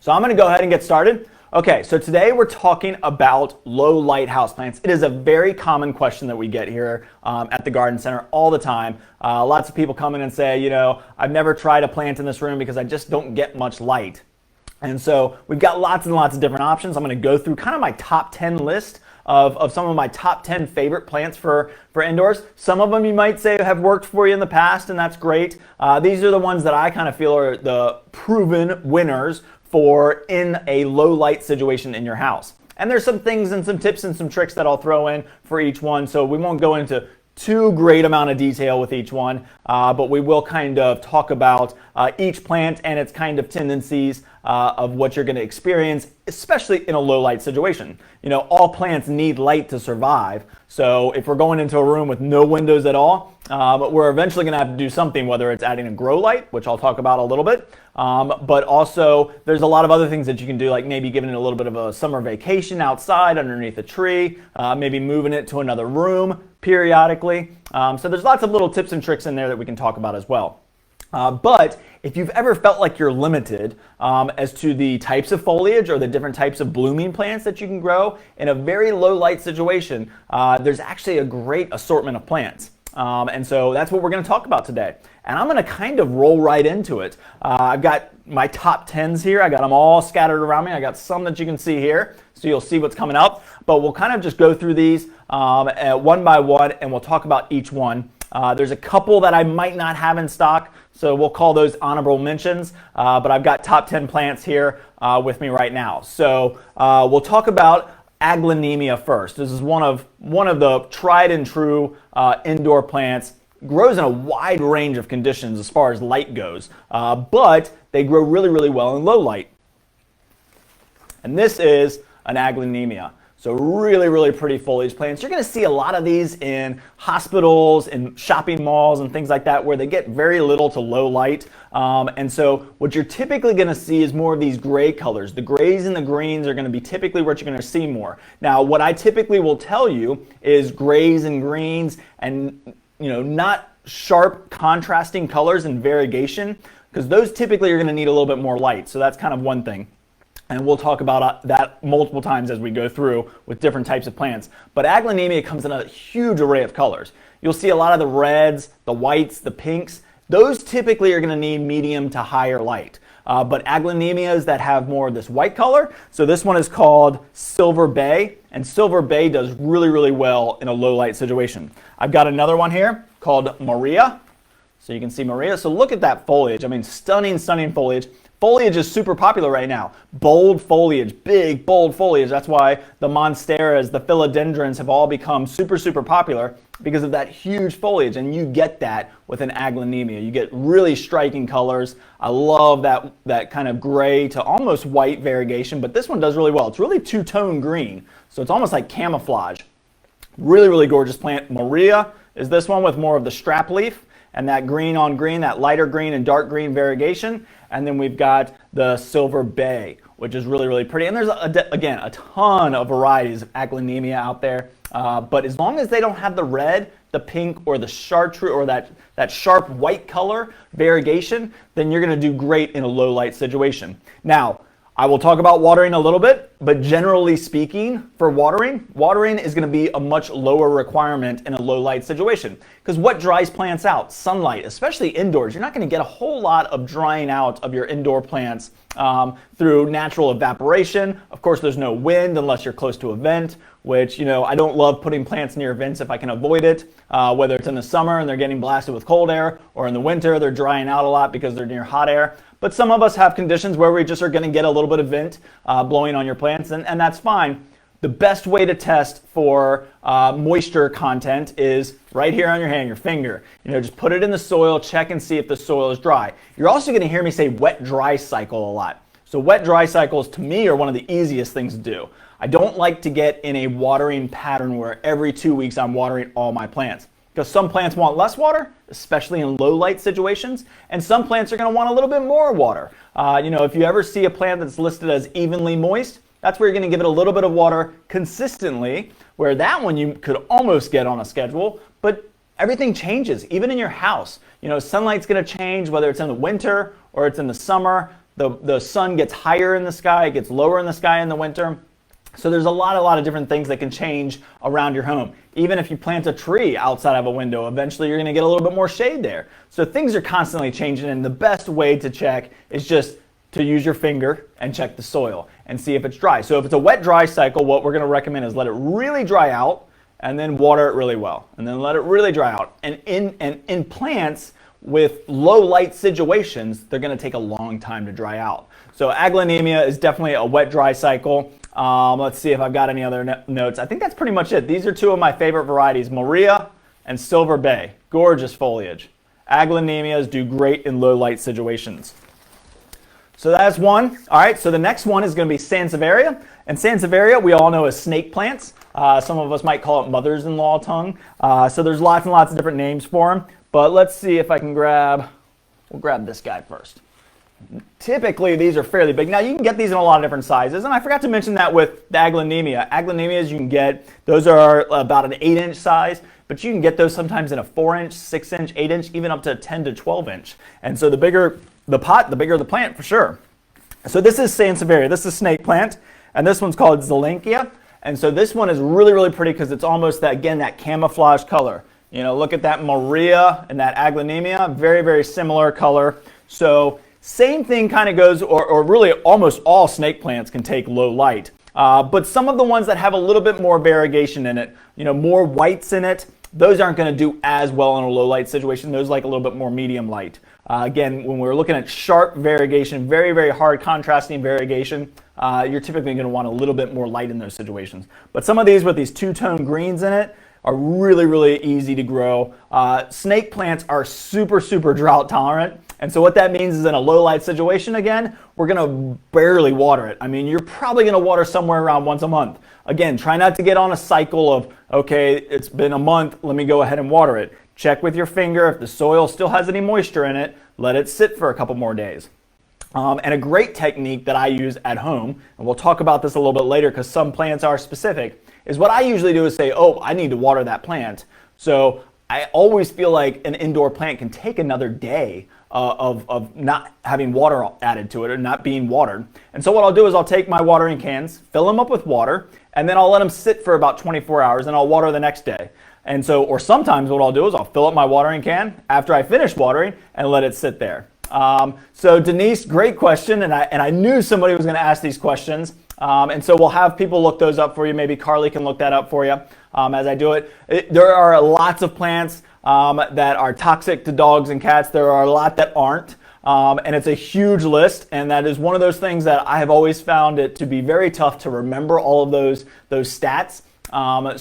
So I'm going to go ahead and get started. Okay, so today we're talking about low light houseplants. It is a very common question that we get here at the garden center all the time. Lots of people come in and say, you know, I've never tried a plant in this room because I just don't get much light. And so we've got lots and lots of different options. I'm going to go through kind of my top 10 list of some of my top 10 favorite plants for indoors. Some of them you might say have worked for you in the past, and that's great. These are the ones that I kind of feel are the proven winners for in a low light situation in your house. And there's some things and some tips and some tricks that I'll throw in for each one, so we won't go into too great amount of detail with each one, but we will kind of talk about each plant and its kind of tendencies of what you're going to experience, especially in a low light situation. You know, all plants need light to survive, so if we're going into a room with no windows at all, we're eventually going to have to do something, whether it's adding a grow light, which I'll talk about a little bit, but also there's a lot of other things that you can do, like maybe giving it a little bit of a summer vacation outside underneath a tree, maybe moving it to another room periodically. So there's lots of little tips and tricks in there that we can talk about as well. But if you've ever felt like you're limited as to the types of foliage or the different types of blooming plants that you can grow in a very low light situation, there's actually a great assortment of plants. And so that's what we're going to talk about today. And I'm going to kind of roll right into it. I've got my top 10s here. I got them all scattered around me. I got some that you can see here, so you'll see what's coming up. But we'll kind of just go through these one by one, and we'll talk about each one. There's a couple that I might not have in stock, so we'll call those honorable mentions. But I've got top 10 plants here with me right now. So we'll talk about Aglaonema first. This is one of the tried and true indoor plants. Grows in a wide range of conditions as far as light goes, but they grow really, really well in low light. And this is an Aglaonema. So really, really pretty foliage plants. You're going to see a lot of these in hospitals, in shopping malls, and things like that, where they get very little to low light. And so what you're typically going to see is more of these gray colors. The grays and the greens are going to be typically what you're going to see more. Now, what I typically will tell you is grays and greens and not sharp contrasting colors and variegation, because those typically are going to need a little bit more light. So that's kind of one thing. And we'll talk about that multiple times as we go through with different types of plants. But Aglaonema comes in a huge array of colors. You'll see a lot of the reds, the whites, the pinks. Those typically are going to need medium to higher light. But Aglaonemas that have more of this white color, so this one is called Silver Bay, and Silver Bay does really, really well in a low light situation. I've got another one here called Maria. So you can see Maria. So look at that foliage. I mean, stunning, stunning foliage. Foliage is super popular right now. Bold foliage, big, bold foliage. That's why the monsteras, the philodendrons have all become super, super popular because of that huge foliage. And you get that with an Aglaonema. You get really striking colors. I love that kind of gray to almost white variegation, but this one does really well. It's really two-tone green, so it's almost like camouflage. Really, really gorgeous plant. Maria is this one with more of the strap leaf and that green on green, that lighter green and dark green variegation. And then we've got the Silver Bay, which is really, really pretty. And there's, again, a ton of varieties of Aglaonema out there. But as long as they don't have the red, the pink, or the chartreuse, or that sharp white color variegation, then you're going to do great in a low light situation. Now, I will talk about watering a little bit, but generally speaking, for watering is going to be a much lower requirement in a low light situation. Because what dries plants out? Sunlight, especially indoors. You're not going to get a whole lot of drying out of your indoor plants through natural evaporation. Of course, there's no wind unless you're close to a vent, which, I don't love putting plants near vents if I can avoid it, whether it's in the summer and they're getting blasted with cold air, or in the winter they're drying out a lot because they're near hot air. But some of us have conditions where we just are going to get a little bit of vent blowing on your plants, and that's fine. The best way to test for moisture content is right here on your hand, your finger. Just put it in the soil, check and see if the soil is dry. You're also going to hear me say wet-dry cycle a lot. So wet-dry cycles, to me, are one of the easiest things to do. I don't like to get in a watering pattern where every 2 weeks I'm watering all my plants. Because some plants want less water, especially in low light situations, and some plants are going to want a little bit more water. If you ever see a plant that's listed as evenly moist, that's where you're going to give it a little bit of water consistently, where that one you could almost get on a schedule, but everything changes, even in your house. Sunlight's going to change, whether it's in the winter or it's in the summer. The sun gets higher in the sky, it gets lower in the sky in the winter. So there's a lot of different things that can change around your home. Even if you plant a tree outside of a window, eventually you're going to get a little bit more shade there. So things are constantly changing, and the best way to check is just to use your finger and check the soil and see if it's dry. So if it's a wet-dry cycle, what we're going to recommend is let it really dry out and then water it really well, and then let it really dry out. And in plants with low light situations, they're going to take a long time to dry out. So Aglaonema is definitely a wet-dry cycle. Let's see if I've got any other notes. I think that's pretty much it. These are two of my favorite varieties, Maria and Silver Bay. Gorgeous foliage. Aglaonemas do great in low light situations. So that's one. All right, so the next one is going to be Sansevieria. And Sansevieria, we all know as snake plants. Some of us might call it mothers-in-law tongue. So there's lots and lots of different names for them. But let's see if I can we'll grab this guy first. Typically, these are fairly big. Now, you can get these in a lot of different sizes, and I forgot to mention that with the Aglaonema. Aglaonemas you can get, those are about an 8-inch size, but you can get those sometimes in a 4-inch, 6-inch, 8-inch, even up to 10 to 12-inch. And so the bigger the pot, the bigger the plant for sure. So this is Sansevieria. This is snake plant, and this one's called Zelenkia. And so this one is really pretty because it's almost that, again, that camouflage color. You know, look at that Maria and that Aglaonema, very similar color. So same thing kind of goes, or really almost all snake plants can take low light. But some of the ones that have a little bit more variegation in it, you know, more whites in it, those aren't going to do as well in a low light situation. Those like a little bit more medium light. Again, when we're looking at sharp variegation, very hard contrasting variegation, you're typically going to want a little bit more light in those situations. But some of these with these two-tone greens in it are really easy to grow. Snake plants are super drought tolerant. And so what that means is in a low light situation, again, we're going to barely water it. I mean, you're probably going to water somewhere around once a month. Again, try not to get on a cycle of, okay, it's been a month, let me go ahead and water it. Check with your finger. If the soil still has any moisture in it, let it sit for a couple more days. And a great technique that I use at home, and we'll talk about this a little bit later because some plants are specific, is what I usually do is say, oh, I need to water that plant. So I always feel like an indoor plant can take another day of not having water added to it or not being watered. And so what I'll do is I'll take my watering cans, fill them up with water, and then I'll let them sit for about 24 hours and I'll water the next day. And so, or sometimes what I'll do is I'll fill up my watering can after I finish watering and let it sit there. So Denise, great question, and I knew somebody was going to ask these questions. And so we'll have people look those up for you. Maybe Carly can look that up for you as I do it. There are lots of plants that are toxic to dogs and cats. There are a lot that aren't. And it's a huge list, and that is one of those things that I have always found it to be very tough to remember all of those stats.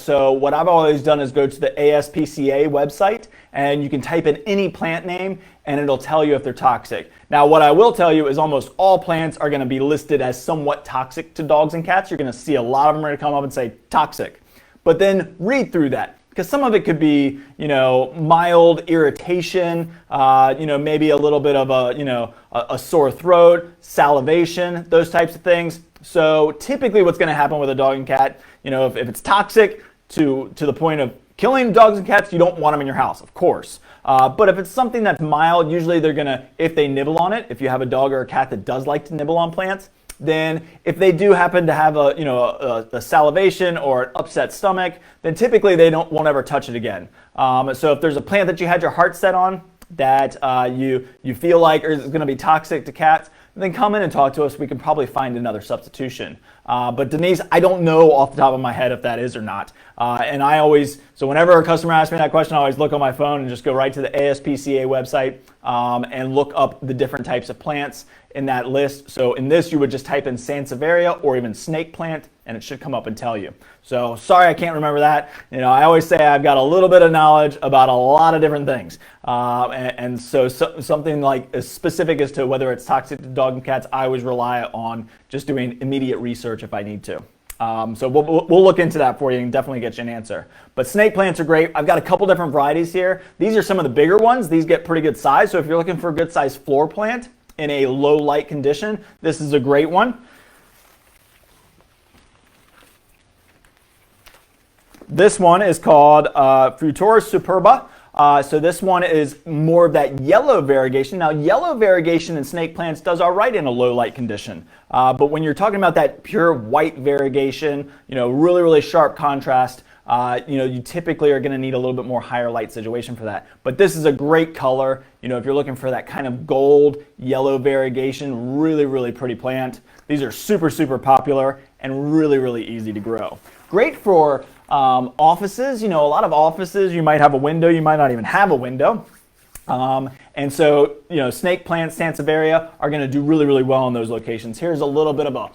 So what I've always done is go to the ASPCA website, and you can type in any plant name and it'll tell you if they're toxic. Now what I will tell you is almost all plants are going to be listed as somewhat toxic to dogs and cats. You're going to see a lot of them are going to come up and say toxic. But then read through that, because some of it could be, you know, mild irritation, you know, maybe a little bit of a, you know, a sore throat, salivation, those types of things. So typically what's going to happen with a dog and cat, you know, if it's toxic to the point of killing dogs and cats, you don't want them in your house, of course. But if it's something that's mild, usually they're going to, if they nibble on it, if you have a dog or a cat that does like to nibble on plants, then if they do happen to have a, you know, a salivation or an upset stomach, then typically they won't ever touch it again. So if there's a plant that you had your heart set on that you feel like is going to be toxic to cats, then come in and talk to us. We can probably find another substitution. But Denise, I don't know off the top of my head if that is or not. And I always, so whenever a customer asks me that question, I always look on my phone and just go right to the ASPCA website and look up the different types of plants in that list. So in this, you would just type in Sansevieria or even snake plant, and it should come up and tell you. So sorry, I can't remember that. You know, I always say I've got a little bit of knowledge about a lot of different things. And so something like as specific as to whether it's toxic to dog and cats, I always rely on just doing immediate research if I need to. So we'll look into that for you and definitely get you an answer. But snake plants are great. I've got a couple different varieties here. These are some of the bigger ones. These get pretty good size. So if you're looking for a good size floor plant in a low light condition, this is a great one. This one is called Fruitoris superba. So this one is more of that yellow variegation. Now, yellow variegation in snake plants does all right in a low light condition. But when you're talking about that pure white variegation, really, really sharp contrast, you typically are going to need a little bit more higher light situation for that. But this is a great color. If you're looking for that kind of gold yellow variegation, really, really pretty plant. These are super, super popular and really, really easy to grow. Great for offices. A lot of offices, you might have a window, you might not even have a window. And so, snake plants, Sansevieria, are going to do really, really well in those locations. Here's a little bit of a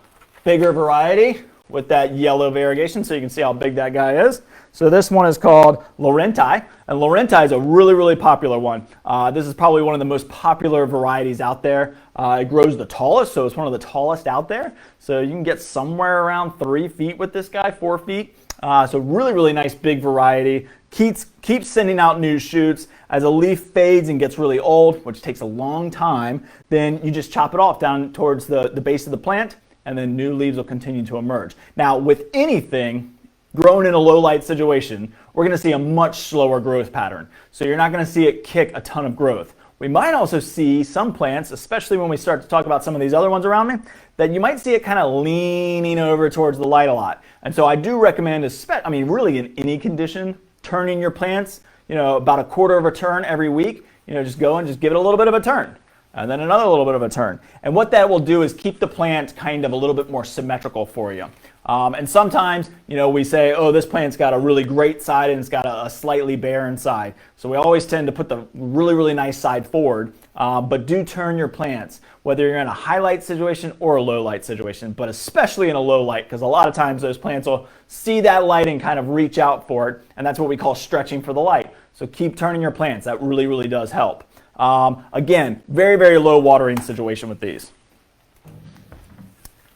bigger variety with that yellow variegation, so you can see how big that guy is. So this one is called Laurenti, and Laurenti is a really, really popular one. This is probably one of the most popular varieties out there. It grows the tallest, so it's one of the tallest out there. So you can get somewhere around 3 feet with this guy, 4 feet. So really, really nice big variety. Keeps sending out new shoots. As a leaf fades and gets really old, which takes a long time, then you just chop it off down towards the base of the plant, and then new leaves will continue to emerge. Now, with anything grown in a low light situation, we're going to see a much slower growth pattern. So you're not going to see it kick a ton of growth. We might also see some plants, especially when we start to talk about some of these other ones around me, that you might see it kind of leaning over towards the light a lot. And so I do recommend, really in any condition, turning your plants, about a quarter of a turn every week. Just go and just give it a little bit of a turn, and then another little bit of a turn. And what that will do is keep the plant kind of a little bit more symmetrical for you. And sometimes, we say, oh, this plant's got a really great side and it's got a slightly barren side. So we always tend to put the really, really nice side forward. But do turn your plants, whether you're in a high light situation or a low light situation, but especially in a low light, because a lot of times those plants will see that light and kind of reach out for it. And that's what we call stretching for the light. So keep turning your plants. That really, really does help. Again, very, very low watering situation with these.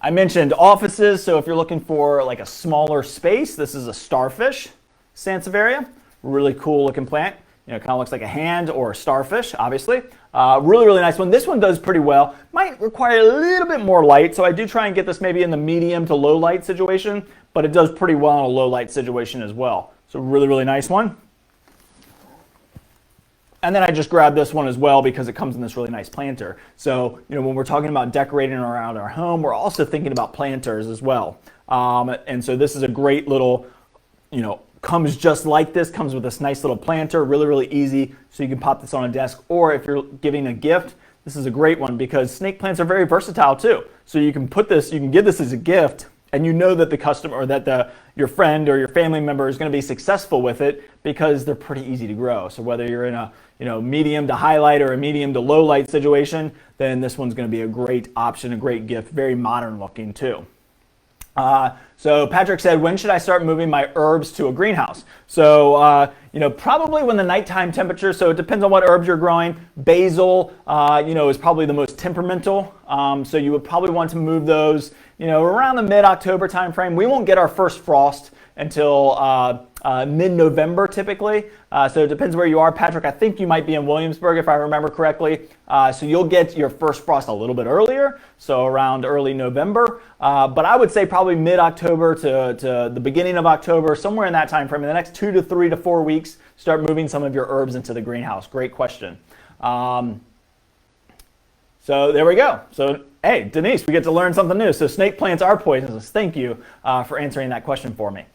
I mentioned offices, so if you're looking for like a smaller space, this is a starfish Sansevieria. Really cool looking plant. Kind of looks like a hand or a starfish, obviously. Really, really nice one. This one does pretty well. Might require a little bit more light, so I do try and get this maybe in the medium to low light situation, but it does pretty well in a low light situation as well. So really, really nice one. And then I just grabbed this one as well because it comes in this really nice planter. So, when we're talking about decorating around our home, we're also thinking about planters as well. And so this is a great little, comes just like this, comes with this nice little planter, really, really easy. So you can pop this on a desk, or if you're giving a gift, this is a great one because snake plants are very versatile too. So you can give this as a gift, and that the customer or that your friend or your family member is going to be successful with it because they're pretty easy to grow. So whether you're in a medium to high light or a medium to low light situation, then this one's going to be a great option, a great gift, very modern looking too. So Patrick said, when should I start moving my herbs to a greenhouse? So, probably when the nighttime temperature, so it depends on what herbs you're growing. Basil, is probably the most temperamental. So you would probably want to move those, around the mid-October time frame. We won't get our first frost until mid-November typically. So it depends where you are. Patrick, I think you might be in Williamsburg if I remember correctly. So you'll get your first frost a little bit earlier, so around early November. But I would say probably mid-October to the beginning of October, somewhere in that time frame. In the next 2 to 3 to 4 weeks, start moving some of your herbs into the greenhouse. Great question. So there we go. So hey, Denise, we get to learn something new. So snake plants are poisonous. Thank you for answering that question for me.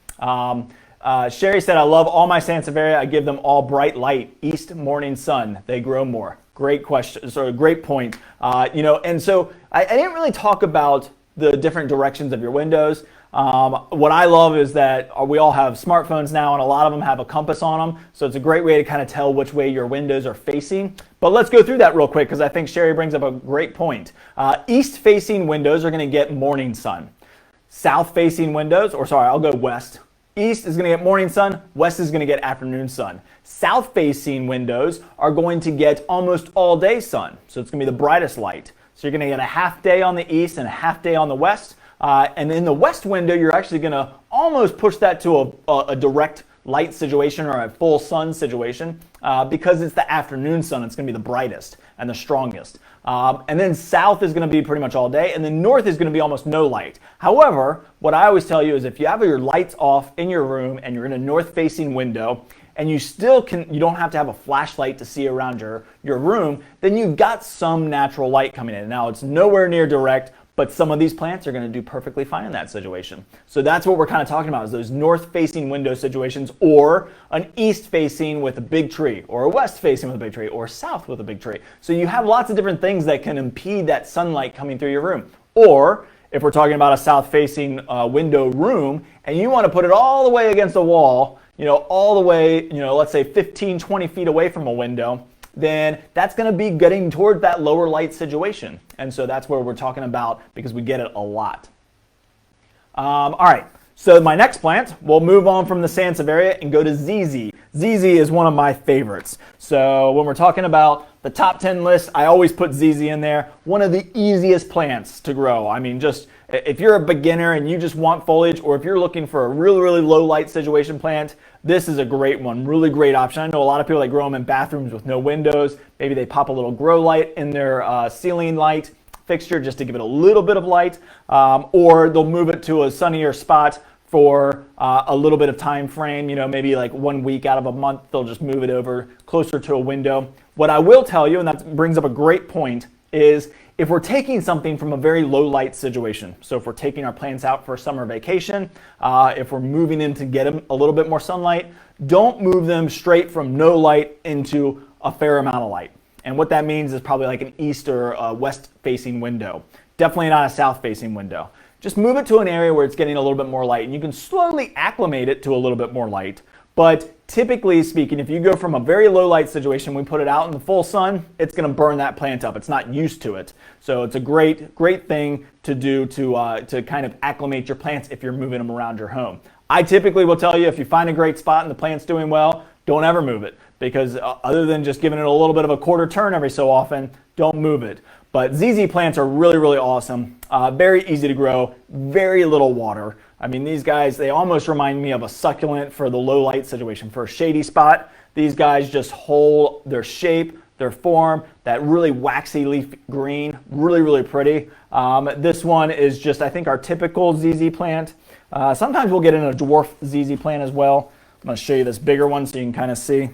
Sherry said, I love all my Sansevieria. I give them all bright light, east morning sun. They grow more. Great question. So great point. And so I didn't really talk about the different directions of your windows. What I love is that we all have smartphones now, and a lot of them have a compass on them. So it's a great way to kind of tell which way your windows are facing. But let's go through that real quick because I think Sherry brings up a great point. East-facing windows are going to get morning sun. South-facing windows, I'll go west. East is going to get morning sun, west is going to get afternoon sun. South-facing windows are going to get almost all day sun, so it's going to be the brightest light. So you're going to get a half day on the east and a half day on the west. And in the west window, you're actually going to almost push that to a direct light situation or a full sun situation because it's the afternoon sun. It's going to be the brightest and the strongest. And then south is going to be pretty much all day, and then north is going to be almost no light. However, what I always tell you is if you have your lights off in your room and you're in a north-facing window and you don't have to have a flashlight to see around your room, then you've got some natural light coming in. Now, it's nowhere near direct, but some of these plants are going to do perfectly fine in that situation. So that's what we're kind of talking about, is those north-facing window situations, or an east-facing with a big tree, or a west-facing with a big tree, or south with a big tree. So you have lots of different things that can impede that sunlight coming through your room. Or if we're talking about a south-facing window room, and you want to put it all the way against the wall, all the way, let's say 15, 20 feet away from a window, then that's going to be getting toward that lower light situation. And so that's where we're talking about, because we get it a lot. All right, so my next plant, we'll move on from the Sansevieria and go to ZZ. ZZ is one of my favorites. So when we're talking about the top 10 list, I always put ZZ in there. One of the easiest plants to grow. I mean, just if you're a beginner and you just want foliage, or if you're looking for a really, really low light situation plant, this is a great one, really great option. I know a lot of people that grow them in bathrooms with no windows. Maybe they pop a little grow light in their ceiling light fixture just to give it a little bit of light, or they'll move it to a sunnier spot for a little bit of time frame, maybe like 1 week out of a month, they'll just move it over closer to a window. What I will tell you, and that brings up a great point, is if we're taking something from a very low light situation, so if we're taking our plants out for a summer vacation, if we're moving in to get them a little bit more sunlight, don't move them straight from no light into a fair amount of light. And what that means is probably like an east or a west facing window. Definitely not a south facing window. Just move it to an area where it's getting a little bit more light, and you can slowly acclimate it to a little bit more light. But typically speaking, if you go from a very low light situation, we put it out in the full sun, it's going to burn that plant up. It's not used to it. So it's a great thing to do to kind of acclimate your plants if you're moving them around your home. I typically will tell you, if you find a great spot and the plant's doing well, don't ever move it, because other than just giving it a little bit of a quarter turn every so often, don't move it. But ZZ plants are really, really awesome. Very easy to grow, very little water. I mean, these guys, they almost remind me of a succulent for the low light situation. For a shady spot, these guys just hold their shape, their form, that really waxy leaf green, really, really pretty. This one is just, I think, our typical ZZ plant. Sometimes we'll get in a dwarf ZZ plant as well. I'm going to show you this bigger one so you can kind of see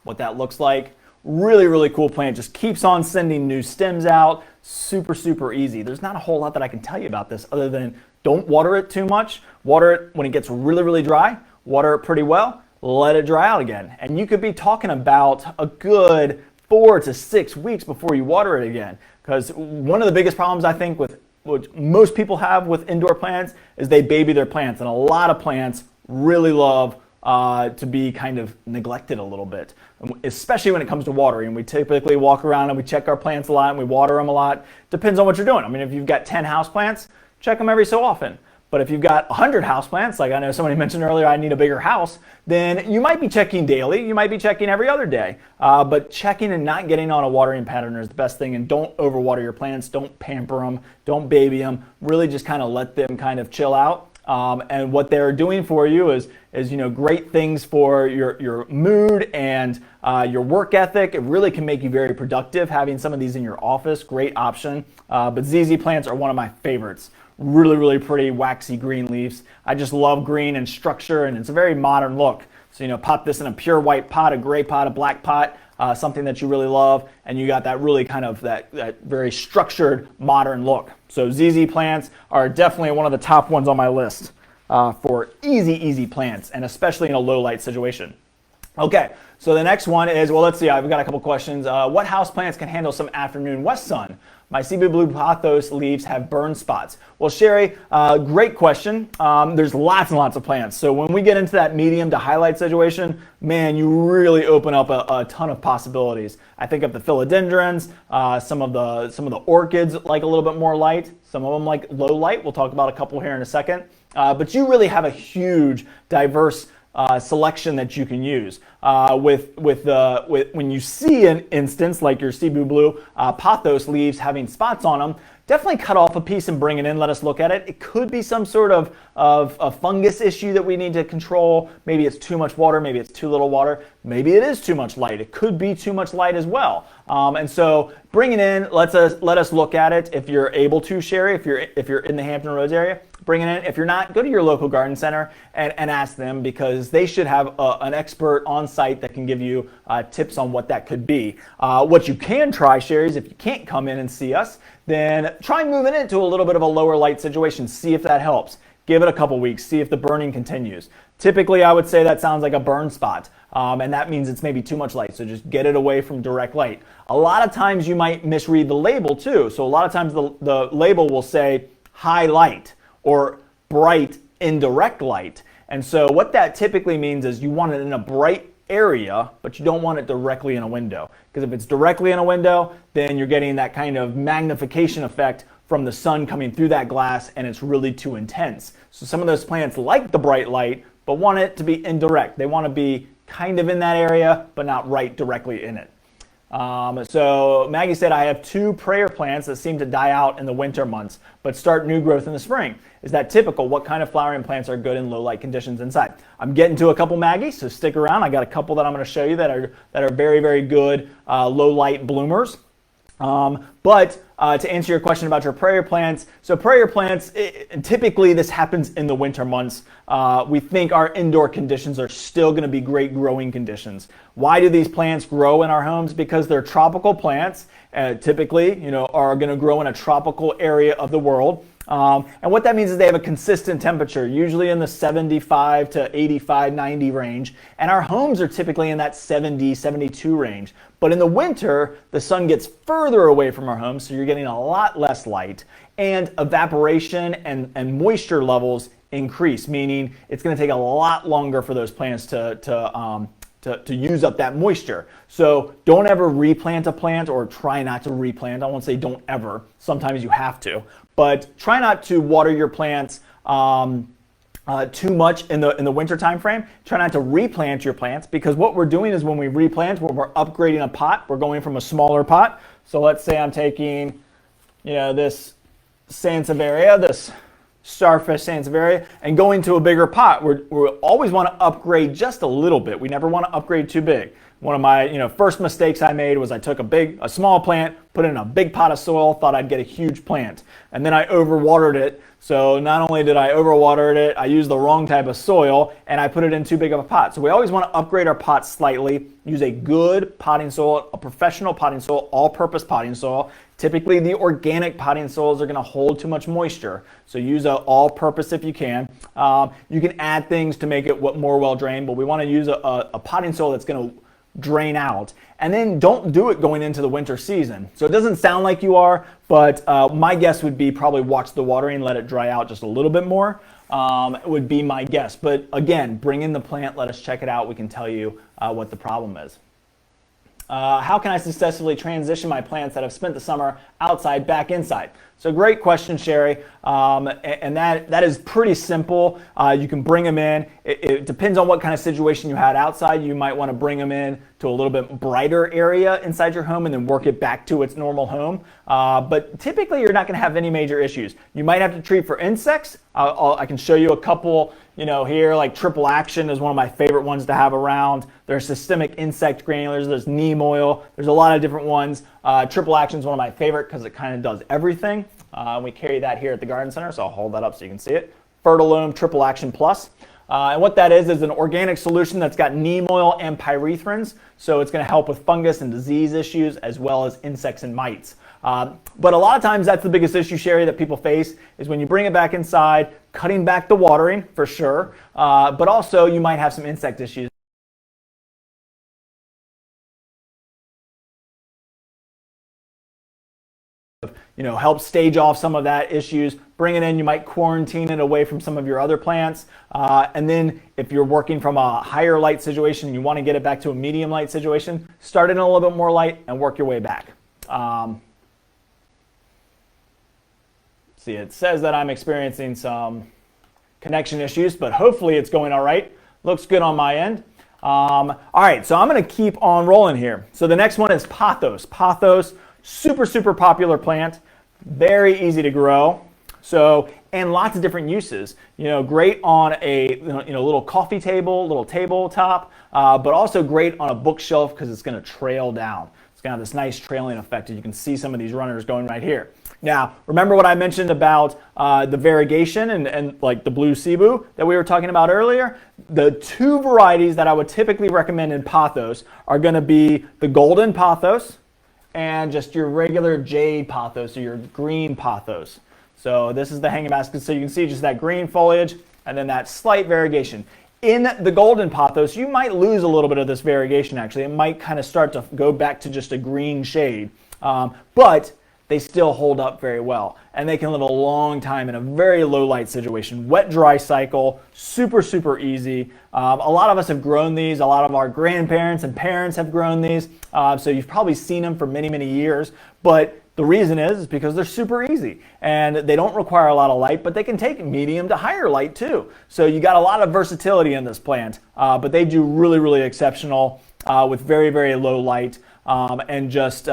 what that looks like. Really, really cool plant. Just keeps on sending new stems out. Super, super easy. There's not a whole lot that I can tell you about this other than don't water it too much. Water it when it gets really, really dry. Water it pretty well. Let it dry out again. And you could be talking about a good 4 to 6 weeks before you water it again. Because one of the biggest problems I think with what most people have with indoor plants is they baby their plants. And a lot of plants really love to be kind of neglected a little bit, especially when it comes to watering. We typically walk around and we check our plants a lot and we water them a lot. Depends on what you're doing. I mean, if you've got 10 houseplants, check them every so often. But if you've got 100 houseplants, like I know somebody mentioned earlier, I need a bigger house, then you might be checking daily. You might be checking every other day. But checking and not getting on a watering pattern is the best thing. And don't overwater your plants. Don't pamper them. Don't baby them. Really just kind of let them kind of chill out. And what they're doing for you is great things for your mood and your work ethic. It really can make you very productive. Having some of these in your office, great option. But ZZ plants are one of my favorites. Really, really pretty waxy green leaves. I just love green and structure, and it's a very modern look. So pop this in a pure white pot, a gray pot, a black pot, something that you really love, and you got that really kind of that very structured modern look. So ZZ plants are definitely one of the top ones on my list for easy plants, and especially in a low light situation. Okay, so the next one is, well, let's see, I've got a couple questions. What house plants can handle some afternoon west sun? My sea blue pothos leaves have burn spots. Well, Sherry, great question. There's lots and lots of plants. So when we get into that medium to highlight situation, man, you really open up a ton of possibilities. I think of the philodendrons, some of the orchids like a little bit more light. Some of them like low light. We'll talk about a couple here in a second. But you really have a huge, diverse selection that you can use. When you see an instance like your Cebu blue pothos leaves having spots on them, definitely cut off a piece and bring it in. Let us look at it. It could be some sort of a fungus issue that we need to control. Maybe it's too much water. Maybe it's too little water. Maybe it is too much light. It could be too much light as well. And so bring it in. Let us look at it if you're able to, Sherry. If you're in the Hampton Roads area, bring it in. If you're not, go to your local garden center and ask them, because they should have an expert on site that can give you tips on what that could be. What you can try, Sherry, is if you can't come in and see us, then try moving it to a little bit of a lower light situation. See if that helps. Give it a couple weeks. See if the burning continues. Typically, I would say that sounds like a burn spot, and that means it's maybe too much light, so just get it away from direct light. A lot of times you might misread the label too, so a lot of times the label will say high light or bright indirect light, and so what that typically means is you want it in a bright area, but you don't want it directly in a window, because if it's directly in a window, then you're getting that kind of magnification effect from the sun coming through that glass, and it's really too intense. So some of those plants like the bright light, but want it to be indirect. They want to be kind of in that area, but not right directly in it. So Maggie said, I have 2 prayer plants that seem to die out in the winter months, but start new growth in the spring. Is that typical? What kind of flowering plants are good in low light conditions inside? I'm getting to a couple, Maggie, so stick around. I got a couple that I'm going to show you that are very, very good low light bloomers. But to answer your question about your prayer plants, so prayer plants, typically this happens in the winter months. We think our indoor conditions are still going to be great growing conditions. Why do these plants grow in our homes? Because they're tropical plants, typically, are going to grow in a tropical area of the world. And what that means is they have a consistent temperature, usually in the 75 to 85, 90 range. And our homes are typically in that 70, 72 range. But in the winter, the sun gets further away from our homes, so you're getting a lot less light. And evaporation and moisture levels increase, meaning it's going to take a lot longer for those plants to use up that moisture. So don't ever replant a plant, or try not to replant. I won't say don't ever. Sometimes you have to. But try not to water your plants too much in the winter time frame. Try not to replant your plants, because what we're doing is when we replant, we're upgrading a pot. We're going from a smaller pot. So let's say I'm taking, this Sansevieria, this starfish Sansevieria, and going to a bigger pot. We always want to upgrade just a little bit. We never want to upgrade too big. One of my first mistakes I made was I took a small plant, put it in a big pot of soil, thought I'd get a huge plant, and then I overwatered it. So not only did I overwater it, I used the wrong type of soil, and I put it in too big of a pot. So we always want to upgrade our pots slightly. Use a good potting soil, a professional potting soil, all-purpose potting soil. Typically, the organic potting soils are going to hold too much moisture, so use an all-purpose if you can. You can add things to make it more well-drained, but we want to use a potting soil that's going to drain out. And then don't do it going into the winter season. So it doesn't sound like you are, but my guess would be probably watch the watering, let it dry out just a little bit more. Would be my guess. But again, bring in the plant, let us check it out. We can tell you what the problem is. How can I successfully transition my plants that have spent the summer outside back inside? So great question, Sherry, and that is pretty simple. You can bring them in. It depends on what kind of situation you had outside. You might want to bring them in to a little bit brighter area inside your home and then work it back to its normal home. But typically you're not going to have any major issues. You might have to treat for insects. I can show you a couple, here, like triple action is one of my favorite ones to have around. There's systemic insect granulars, there's neem oil, there's a lot of different ones. Triple action is one of my favorite because it kind of does everything. We carry that here at the garden center, so I'll hold that up so you can see it. Fertilome Triple Action Plus. And what that is an organic solution that's got neem oil and pyrethrins, so it's going to help with fungus and disease issues as well as insects and mites. But a lot of times that's the biggest issue, Sherry, that people face is when you bring it back inside, cutting back the watering for sure, but also you might have some insect issues. Help stage off some of that issues. Bring it in, you might quarantine it away from some of your other plants. And then if you're working from a higher light situation and you want to get it back to a medium light situation, start it in a little bit more light and work your way back. See, it says that I'm experiencing some connection issues, but hopefully it's going all right. Looks good on my end. All right, so I'm going to keep on rolling here. So the next one is Pothos. Pothos, super popular plant, very easy to grow. So, and lots of different uses. Great on a little coffee table, little tabletop, but also great on a bookshelf because it's going to trail down. It's going to have this nice trailing effect. You can see some of these runners going right here. Now, remember what I mentioned about the variegation and like the blue cebu that we were talking about earlier? The two varieties that I would typically recommend in pothos are going to be the golden pothos and just your regular jade pothos or your green pothos. So this is the hanging basket. So you can see just that green foliage and then that slight variegation. In the golden pothos, you might lose a little bit of this variegation actually. It might kind of start to go back to just a green shade. But they still hold up very well. And they can live a long time in a very low light situation. Wet, dry cycle, super, super easy. A lot of us have grown these. A lot of our grandparents and parents have grown these. So you've probably seen them for many, many years. But the reason is because they're super easy and they don't require a lot of light, but they can take medium to higher light too. So you got a lot of versatility in this plant, but they do really, really exceptional with very, very low light. And just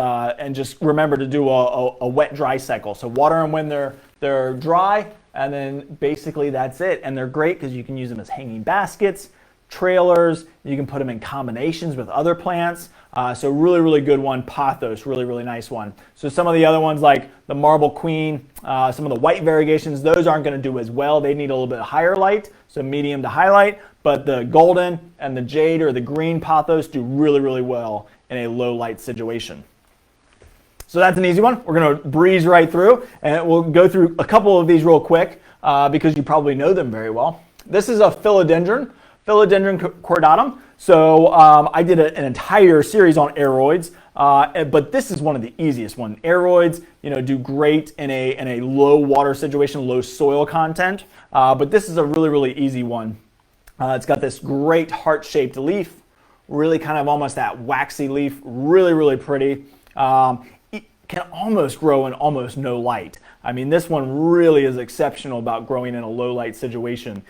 remember to do a wet, dry cycle. So water them when they're dry, and then basically that's it. And they're great because you can use them as hanging baskets, trailers. You can put them in combinations with other plants. So really, really good one. Pothos, really, really nice one. So some of the other ones like the Marble Queen, some of the white variegations, those aren't going to do as well. They need a little bit higher light, so medium to high light. But the golden and the jade or the green pothos do really, really well in a low light situation. So that's an easy one. We're going to breeze right through, and we'll go through a couple of these real quick because you probably know them very well. This is a Philodendron cordatum. So I did an entire series on aroids, but this is one of the easiest ones. Aroids, do great in a low water situation, low soil content, but this is a really, really easy one. It's got this great heart-shaped leaf, really kind of almost that waxy leaf, really, really pretty. It can almost grow in almost no light. I mean, this one really is exceptional about growing in a low light situation.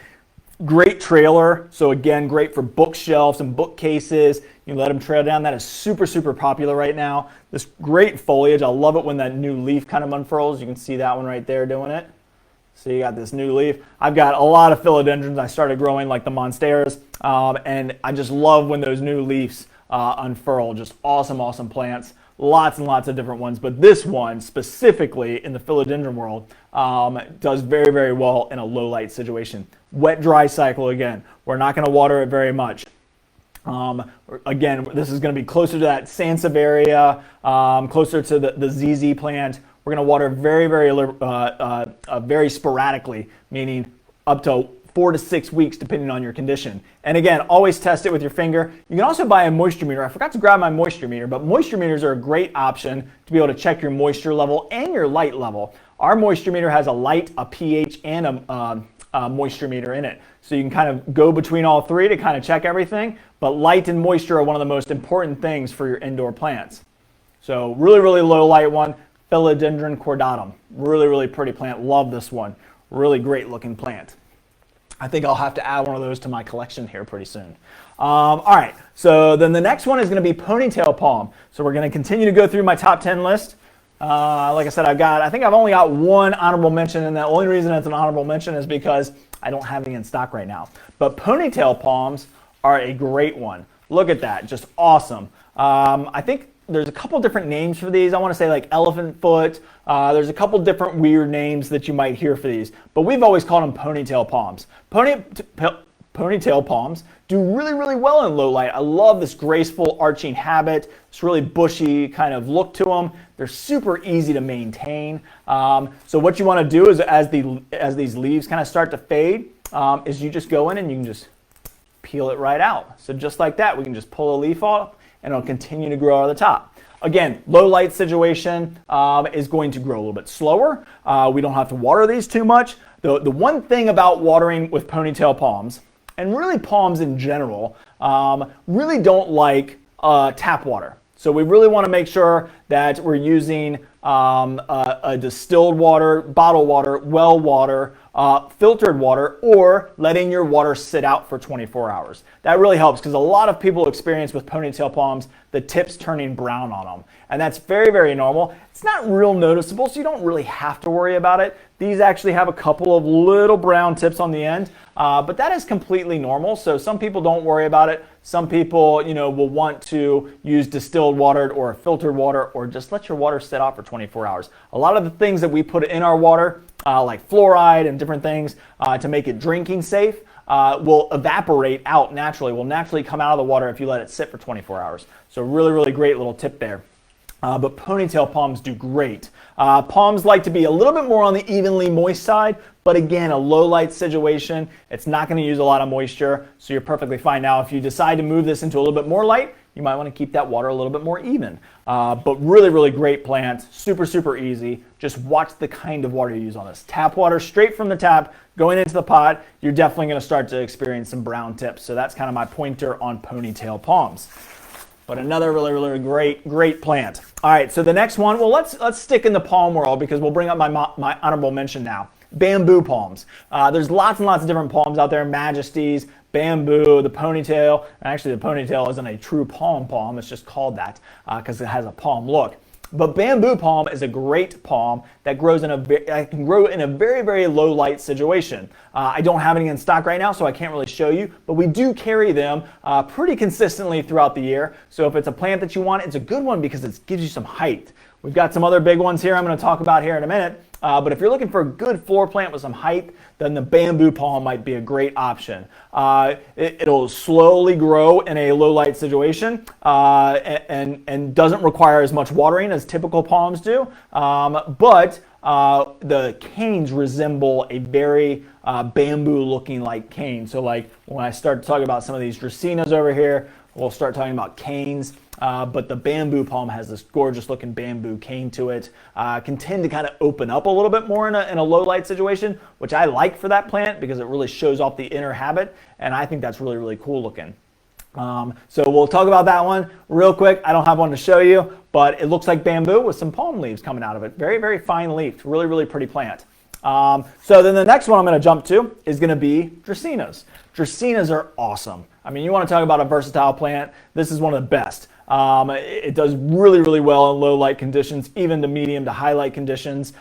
Great trailer, so again, great for bookshelves and bookcases. You let them trail down. That is super, super popular right now. This great foliage. I love it when that new leaf kind of unfurls. You can see that one right there doing it. So you got this new leaf. I've got a lot of philodendrons I started growing, like the monsteras, and I just love when those new leaves unfurl. Just awesome, awesome plants. Lots and lots of different ones, but this one specifically in the philodendron world does very, very well in a low light situation. Wet, dry cycle again. We're not going to water it very much. Again, this is going to be closer to that Sansevieria, closer to the ZZ plant. We're going to water very, very sporadically, meaning up to 4 to 6 weeks depending on your condition. And again, always test it with your finger. You can also buy a moisture meter. I forgot to grab my moisture meter, but moisture meters are a great option to be able to check your moisture level and your light level. Our moisture meter has a light, a pH, and a moisture meter in it. So you can kind of go between all three to kind of check everything, but light and moisture are one of the most important things for your indoor plants. So really, really low light one, Philodendron cordatum. Really, really pretty plant. Love this one. Really great looking plant. I think I'll have to add one of those to my collection here pretty soon. All right, so then the next one is going to be ponytail palm. So we're going to continue to go through my top 10 list. Like I said, I think I've only got one honorable mention, and the only reason it's an honorable mention is because I don't have any in stock right now. But ponytail palms are a great one. Look at that, just awesome. I think there's a couple different names for these. I want to say like elephant foot. There's a couple different weird names that you might hear for these, but we've always called them ponytail palms. Ponytail palms do really, really well in low light. I love this graceful arching habit. It's really bushy kind of look to them. They're super easy to maintain. So what you want to do is as these leaves kind of start to fade, is you just go in and you can just peel it right out. So just like that, we can just pull a leaf off and it'll continue to grow out of the top. Again, low light situation is going to grow a little bit slower. We don't have to water these too much. The one thing about watering with ponytail palms, and really palms in general, really don't like tap water. So we really want to make sure that we're using a distilled water, bottled water, well water, filtered water, or letting your water sit out for 24 hours. That really helps because a lot of people experience with ponytail palms the tips turning brown on them. And that's very, very normal. It's not real noticeable, so you don't really have to worry about it. These actually have a couple of little brown tips on the end, but that is completely normal. So some people don't worry about it. Some people, will want to use distilled water or filtered water, or just let your water sit out for 24 hours. A lot of the things that we put in our water, like fluoride and different things to make it drinking safe, will evaporate out naturally, will naturally come out of the water if you let it sit for 24 hours. So really, really great little tip there. But ponytail palms do great. Palms like to be a little bit more on the evenly moist side, but again, a low light situation, it's not going to use a lot of moisture, so you're perfectly fine. Now, if you decide to move this into a little bit more light, you might want to keep that water a little bit more even. But really, really great plant, super, super easy. Just watch the kind of water you use on this. Tap water straight from the tap, going into the pot, you're definitely going to start to experience some brown tips. So that's kind of my pointer on ponytail palms. But another really, really great plant. All right, so the next one, well, let's stick in the palm world because we'll bring up my honorable mention now. Bamboo palms. There's lots and lots of different palms out there, majesties, bamboo, the ponytail. Actually, the ponytail isn't a true palm, it's just called that because it has a palm look. But bamboo palm is a great palm that grows can grow in a very, very low light situation. I don't have any in stock right now, so I can't really show you, but we do carry them pretty consistently throughout the year. So if it's a plant that you want, it's a good one because it gives you some height. We've got some other big ones here I'm going to talk about here in a minute. But if you're looking for a good floor plant with some height, then the bamboo palm might be a great option. It'll slowly grow in a low light situation and doesn't require as much watering as typical palms do. But the canes resemble a very bamboo looking like cane. So like when I start talking about some of these Dracaenas over here, we'll start talking about canes. But the bamboo palm has this gorgeous looking bamboo cane to it. Can tend to kind of open up a little bit more in a low light situation, which I like for that plant because it really shows off the inner habit, and I think that's really, really cool looking. So we'll talk about that one real quick. I don't have one to show you, but it looks like bamboo with some palm leaves coming out of it. Very, very fine leaf. Really, really pretty plant. So then the next one I'm going to jump to is going to be Dracaenas. Dracaenas are awesome. I mean, you want to talk about a versatile plant, this is one of the best. It does really, really well in low light conditions, even to medium to high light conditions.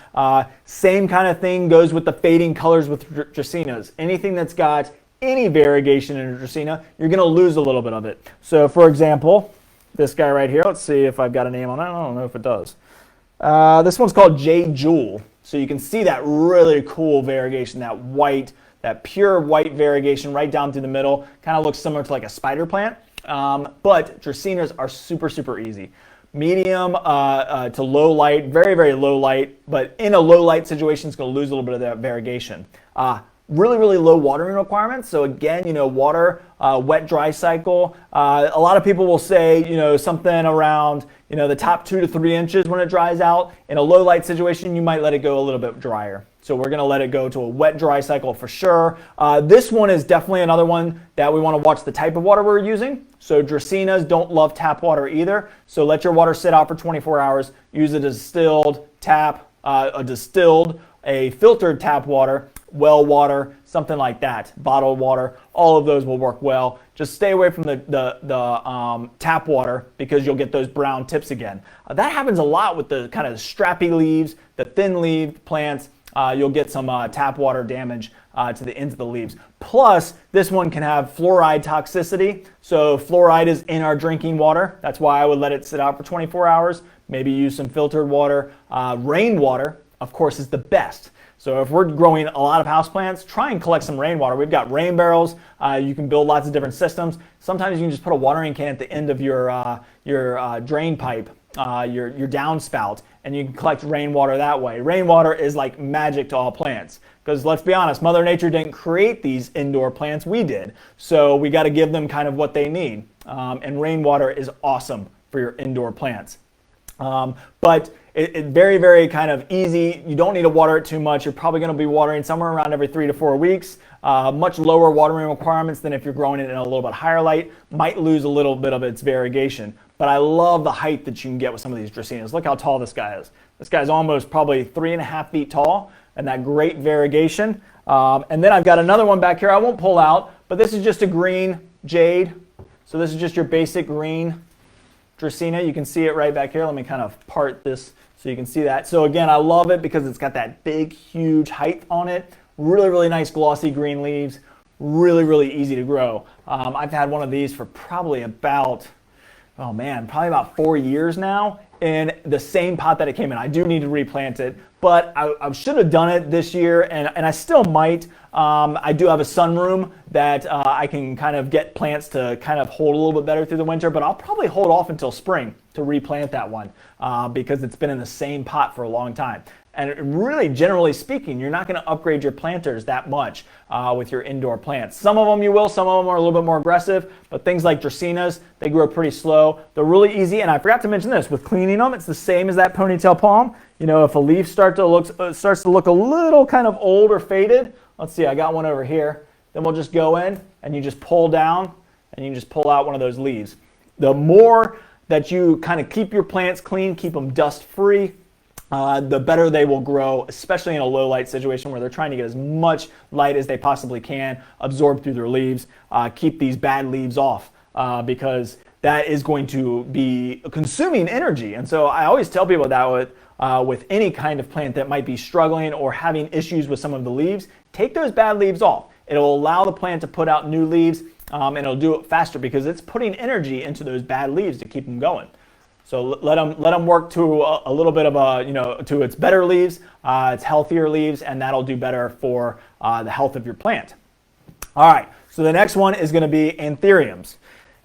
Same kind of thing goes with the fading colors with Dracaenas. Anything that's got any variegation in a Dracaena, you're going to lose a little bit of it. So for example, this guy right here, let's see if I've got a name on it. I don't know if it does. This one's called J. Jewel. So you can see that really cool variegation, that white, that pure white variegation right down through the middle. Kind of looks similar to like a spider plant. But Dracaenas are super, super easy. Medium to low light, very, very low light, but in a low light situation, it's going to lose a little bit of that variegation. Really, really low watering requirements. So again, water, wet, dry cycle. A lot of people will say, something around, the top 2 to 3 inches when it dries out. In a low light situation, you might let it go a little bit drier. So we're going to let it go to a wet, dry cycle for sure. This one is definitely another one that we want to watch the type of water we're using. So Dracaenas don't love tap water either. So let your water sit out for 24 hours. Use a distilled tap, a filtered tap water, well water, something like that. Bottled water, all of those will work well. Just stay away from the tap water because you'll get those brown tips again. That happens a lot with the kind of strappy leaves, the thin-leaved plants. You'll get some tap water damage to the ends of the leaves. Plus, this one can have fluoride toxicity. So fluoride is in our drinking water. That's why I would let it sit out for 24 hours. Maybe use some filtered water. Rainwater, of course, is the best. So if we're growing a lot of houseplants, try and collect some rainwater. We've got rain barrels. You can build lots of different systems. Sometimes you can just put a watering can at the end of your drain pipe, your downspout, and you can collect rainwater that way. Rainwater is like magic to all plants because let's be honest, Mother Nature didn't create these indoor plants, we did. So we got to give them kind of what they need. And rainwater is awesome for your indoor plants. But it's very, very kind of easy. You don't need to water it too much. You're probably going to be watering somewhere around every 3 to 4 weeks. Much lower watering requirements than if you're growing it in a little bit higher light. Might lose a little bit of its variegation. But I love the height that you can get with some of these Dracaenas. Look how tall this guy is. This guy's almost probably 3.5 feet tall, and that great variegation. And then I've got another one back here I won't pull out, but this is just a green jade. So this is just your basic green Dracaena. You can see it right back here. Let me kind of part this so you can see that. So again, I love it because it's got that big, huge height on it. Really, really nice glossy green leaves. Really, really easy to grow. I've had one of these for probably about, oh man, probably about 4 years now in the same pot that it came in. I do need to replant it, but I should have done it this year, and I still might. I do have a sunroom that I can kind of get plants to kind of hold a little bit better through the winter, but I'll probably hold off until spring to replant that one because it's been in the same pot for a long time. And really, generally speaking, you're not going to upgrade your planters that much with your indoor plants. Some of them you will, some of them are a little bit more aggressive, but things like Dracaenas, they grow pretty slow. They're really easy, and I forgot to mention this, with cleaning them, it's the same as that ponytail palm. You know, if a leaf starts to look a little kind of old or faded, let's see, I got one over here, then we'll just go in and you just pull down and you just pull out one of those leaves. The more that you kind of keep your plants clean, keep them dust free, the better they will grow, especially in a low light situation where they're trying to get as much light as they possibly can, absorb through their leaves, keep these bad leaves off because that is going to be consuming energy. And so I always tell people that with any kind of plant that might be struggling or having issues with some of the leaves, take those bad leaves off. It'll allow the plant to put out new leaves and it'll do it faster because it's putting energy into those bad leaves to keep them going. So let them work to a little bit of to its better leaves, its healthier leaves, and that'll do better for the health of your plant. All right, so the next one is going to be Anthuriums.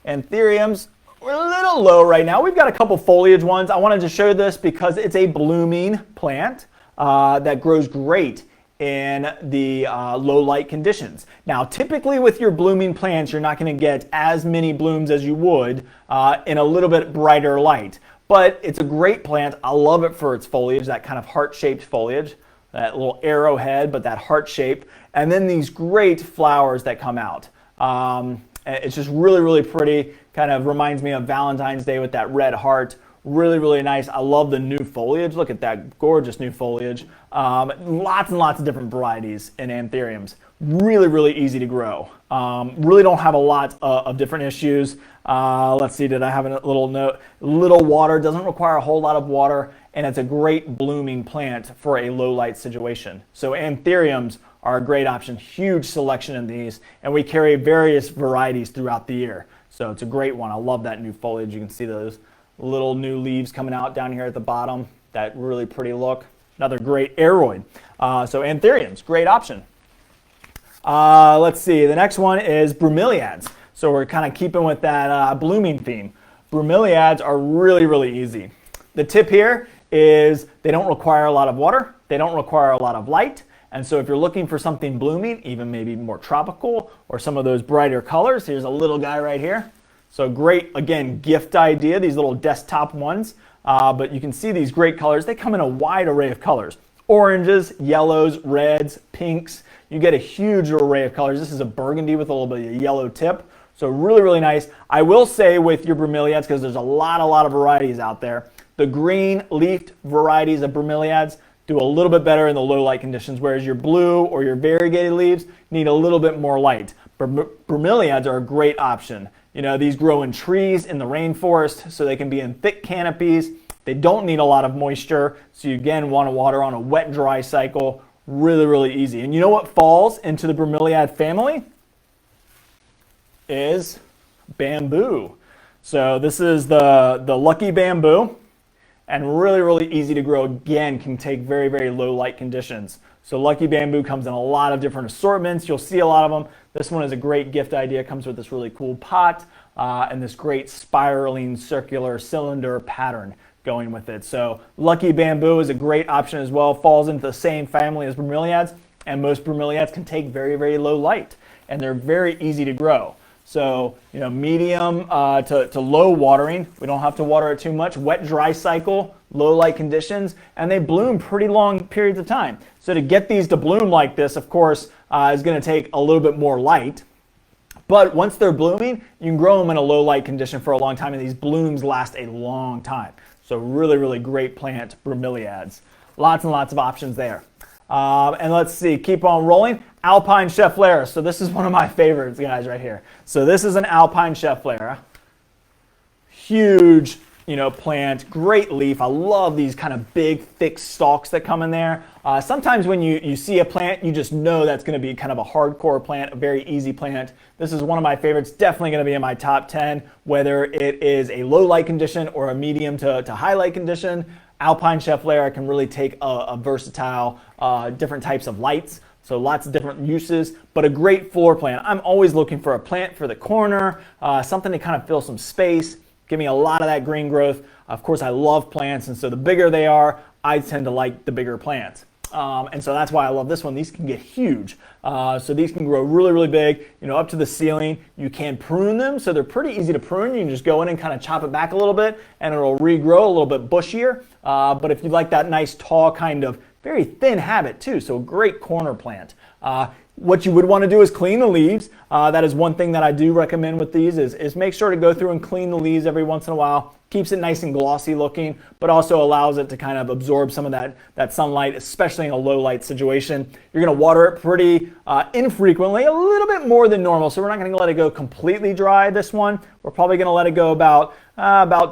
Anthuriums, we're a little low right now. We've got a couple foliage ones. I wanted to show this because it's a blooming plant that grows great in the low light conditions. Now, typically with your blooming plants, you're not going to get as many blooms as you would in a little bit brighter light. But it's a great plant. I love it for its foliage, that kind of heart-shaped foliage, that little arrowhead, but that heart shape. And then these great flowers that come out. It's just really, really pretty. Kind of reminds me of Valentine's Day with that red heart. Really, really nice. I love the new foliage. Look at that gorgeous new foliage. Lots and lots of different varieties in Anthuriums. Really, really easy to grow. Really don't have a lot of different issues. Let's see, did I have a little note? Little water, doesn't require a whole lot of water, and it's a great blooming plant for a low light situation. So Anthuriums are a great option. Huge selection in these, and we carry various varieties throughout the year. So it's a great one. I love that new foliage. You can see those little new leaves coming out down here at the bottom. That really pretty look. Another great aroid. So Anthuriums, great option. Let's see, the next one is Bromeliads. So we're kind of keeping with that blooming theme. Bromeliads are really, really easy. The tip here is they don't require a lot of water. They don't require a lot of light. And so if you're looking for something blooming, even maybe more tropical or some of those brighter colors, here's a little guy right here. So great, again, gift idea, these little desktop ones. But you can see these great colors. They come in a wide array of colors. Oranges, yellows, reds, pinks. You get a huge array of colors. This is a burgundy with a little bit of a yellow tip. So really, really nice. I will say with your Bromeliads, because there's a lot of varieties out there, the green leafed varieties of Bromeliads do a little bit better in the low light conditions, whereas your blue or your variegated leaves need a little bit more light. Bromeliads are a great option. You know, these grow in trees in the rainforest, so they can be in thick canopies. They don't need a lot of moisture, so you again want to water on a wet, dry cycle. Really, really easy. And you know what falls into the Bromeliad family? Is bamboo. So this is the lucky bamboo, and really, really easy to grow. Again, can take very, very low light conditions. So lucky bamboo comes in a lot of different assortments. You'll see a lot of them. This one is a great gift idea. It comes with this really cool pot and this great spiraling circular cylinder pattern going with it. So lucky bamboo is a great option as well. Falls into the same family as Bromeliads, and most Bromeliads can take very, very low light, and they're very easy to grow. So, you know, medium to low watering. We don't have to water it too much. Wet, dry cycle, low light conditions, and they bloom pretty long periods of time. So to get these to bloom like this, of course, is going to take a little bit more light. But once they're blooming, you can grow them in a low light condition for a long time, and these blooms last a long time. So really, really great plant, Bromeliads. Lots and lots of options there. And let's see, keep on rolling. Alpine Schefflera. So this is one of my favorites, guys, right here. So this is an Alpine Schefflera. Huge, plant, great leaf. I love these kind of big, thick stalks that come in there. Sometimes when you see a plant, you just know that's going to be kind of a hardcore plant, a very easy plant. This is one of my favorites, definitely going to be in my top 10, whether it is a low light condition or a medium to high light condition. Alpine Schefflera can really take a versatile, different types of lights. So lots of different uses, but a great floor plant. I'm always looking for a plant for the corner, something to kind of fill some space, give me a lot of that green growth. Of course, I love plants, and so the bigger they are, I tend to like the bigger plants. And so that's why I love this one. These can get huge. So these can grow really, really big, up to the ceiling. You can prune them, so they're pretty easy to prune. You can just go in and kind of chop it back a little bit, and it'll regrow a little bit bushier. But if you like that nice, tall, kind of very thin habit too, so a great corner plant. What you would want to do is clean the leaves. That is one thing that I do recommend with these is make sure to go through and clean the leaves every once in a while. Keeps it nice and glossy looking, but also allows it to kind of absorb some of that sunlight, especially in a low light situation. You're going to water it pretty infrequently, a little bit more than normal. So we're not going to let it go completely dry this one. We're probably going to let it go about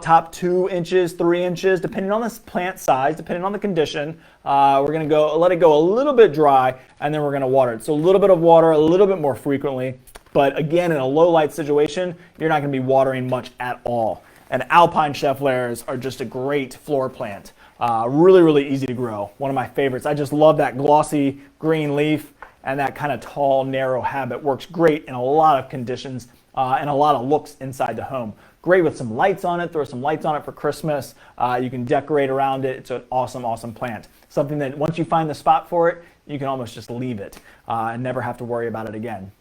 top 2 inches, 3 inches, depending on this plant size, depending on the condition. We're going to let it go a little bit dry, and then we're going to water it. So a little bit of water, a little bit more frequently. But again, in a low light situation, you're not going to be watering much at all. And Alpine Scheffleras are just a great floor plant. Really, really easy to grow. One of my favorites. I just love that glossy green leaf, and that kind of tall, narrow habit works great in a lot of conditions and a lot of looks inside the home. Great with some lights on it. Throw some lights on it for Christmas. You can decorate around it. It's an awesome, awesome plant. Something that once you find the spot for it, you can almost just leave it and never have to worry about it again.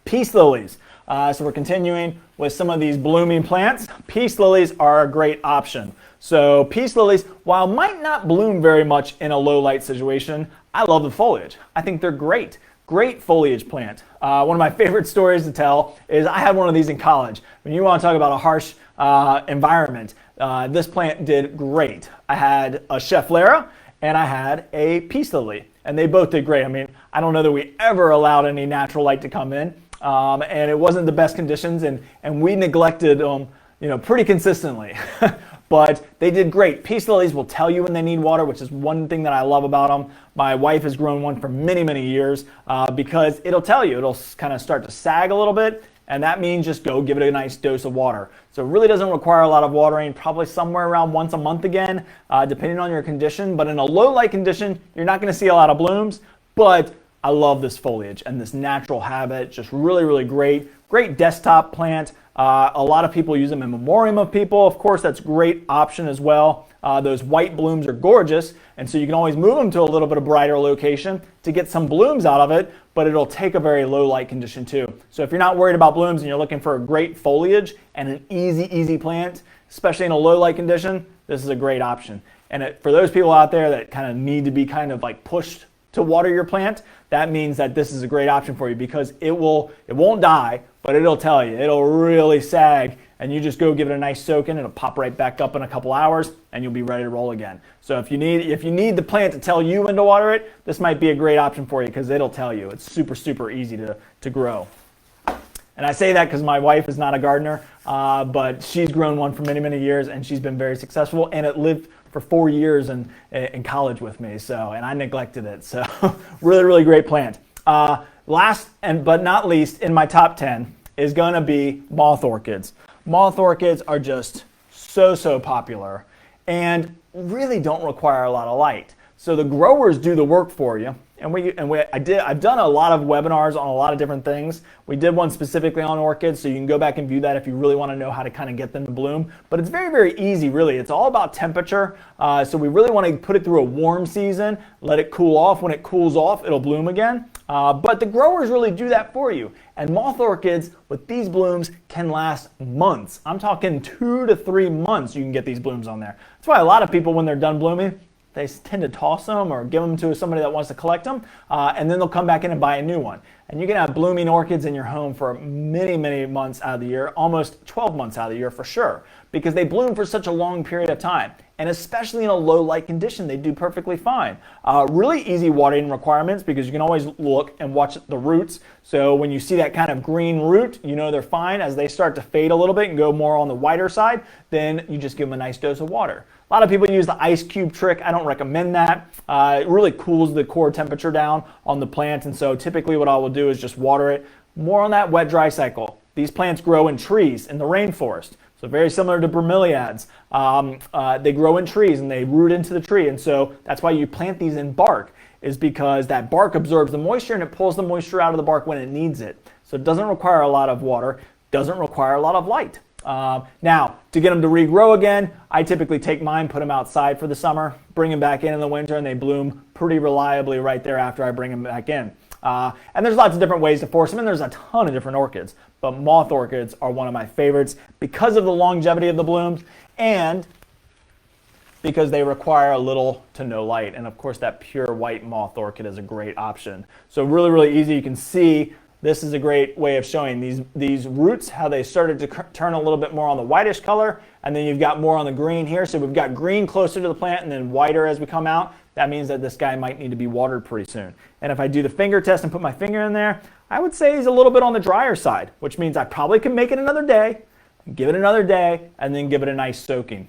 Peace lilies. So we're continuing with some of these blooming plants. Peace lilies are a great option. So peace lilies, while might not bloom very much in a low light situation, I love the foliage. I think they're great. Great foliage plant. One of my favorite stories to tell is I had one of these in college. When you want to talk about a harsh environment, this plant did great. I had a Schefflera and I had a peace lily, and they both did great. I mean, I don't know that we ever allowed any natural light to come in. And it wasn't the best conditions, and we neglected them, pretty consistently. But they did great. Peace lilies will tell you when they need water, which is one thing that I love about them. My wife has grown one for many, many years because it'll tell you. It'll kind of start to sag a little bit, and that means just go give it a nice dose of water. So it really doesn't require a lot of watering, probably somewhere around once a month again, depending on your condition. But in a low light condition, you're not going to see a lot of blooms, but I love this foliage and this natural habit, just really, really great. Great desktop plant. A lot of people use them in memoriam of people. Of course, that's a great option as well. Those white blooms are gorgeous, and so you can always move them to a little bit of brighter location to get some blooms out of it, but it'll take a very low light condition too. So if you're not worried about blooms and you're looking for a great foliage and an easy plant, especially in a low light condition, this is a great option. And for those people out there that kind of need to be kind of like pushed to water your plant, that means that this is a great option for you because it won't die, but it'll tell you. It'll really sag, and you just go give it a nice soak in. It'll pop right back up in a couple hours, and you'll be ready to roll again. So if you need the plant to tell you when to water it, this might be a great option for you because it'll tell you. It's super, super easy to grow. And I say that because my wife is not a gardener, but she's grown one for many, many years, and she's been very successful, and it lived for 4 years in college with me, and I neglected it. So really, really great plant. Last but not least in my top 10 is going to be moth orchids. Moth orchids are just so popular and really don't require a lot of light. So the growers do the work for you. I've done a lot of webinars on a lot of different things. We did one specifically on orchids, so you can go back and view that if you really want to know how to kind of get them to bloom. But it's very, very easy, really. It's all about temperature. So we really want to put it through a warm season, let it cool off. When it cools off, it'll bloom again. But the growers really do that for you. And moth orchids with these blooms can last months. I'm talking 2 to 3 months you can get these blooms on there. That's why a lot of people, when they're done blooming, they tend to toss them or give them to somebody that wants to collect them, and then they'll come back in and buy a new one. And you can have blooming orchids in your home for many, many months out of the year, almost 12 months out of the year for sure, because they bloom for such a long period of time. And especially in a low light condition, they do perfectly fine. Really easy watering requirements because you can always look and watch the roots. So when you see that kind of green root, you know they're fine. As they start to fade a little bit and go more on the whiter side, then you just give them a nice dose of water. A lot of people use the ice cube trick. I don't recommend that. It really cools the core temperature down on the plant, and so typically what I will do is just water it more on that wet-dry cycle. These plants grow in trees in the rainforest. So very similar to bromeliads. They grow in trees and they root into the tree. And so that's why you plant these in bark, is because that bark absorbs the moisture and it pulls the moisture out of the bark when it needs it. So it doesn't require a lot of water, doesn't require a lot of light. Now, to get them to regrow again, I typically take mine, put them outside for the summer, bring them back in the winter, and they bloom pretty reliably right there after I bring them back in. And there's lots of different ways to force them, and there's a ton of different orchids. But moth orchids are one of my favorites because of the longevity of the blooms and because they require a little to no light. And of course, that pure white moth orchid is a great option. So really, really easy. You can see this is a great way of showing these roots, how they started to turn a little bit more on the whitish color, and then you've got more on the green here. So we've got green closer to the plant and then whiter as we come out. That means that this guy might need to be watered pretty soon. And if I do the finger test and put my finger in there, I would say he's a little bit on the drier side, which means I probably can make it another day, give it another day, and then give it a nice soaking.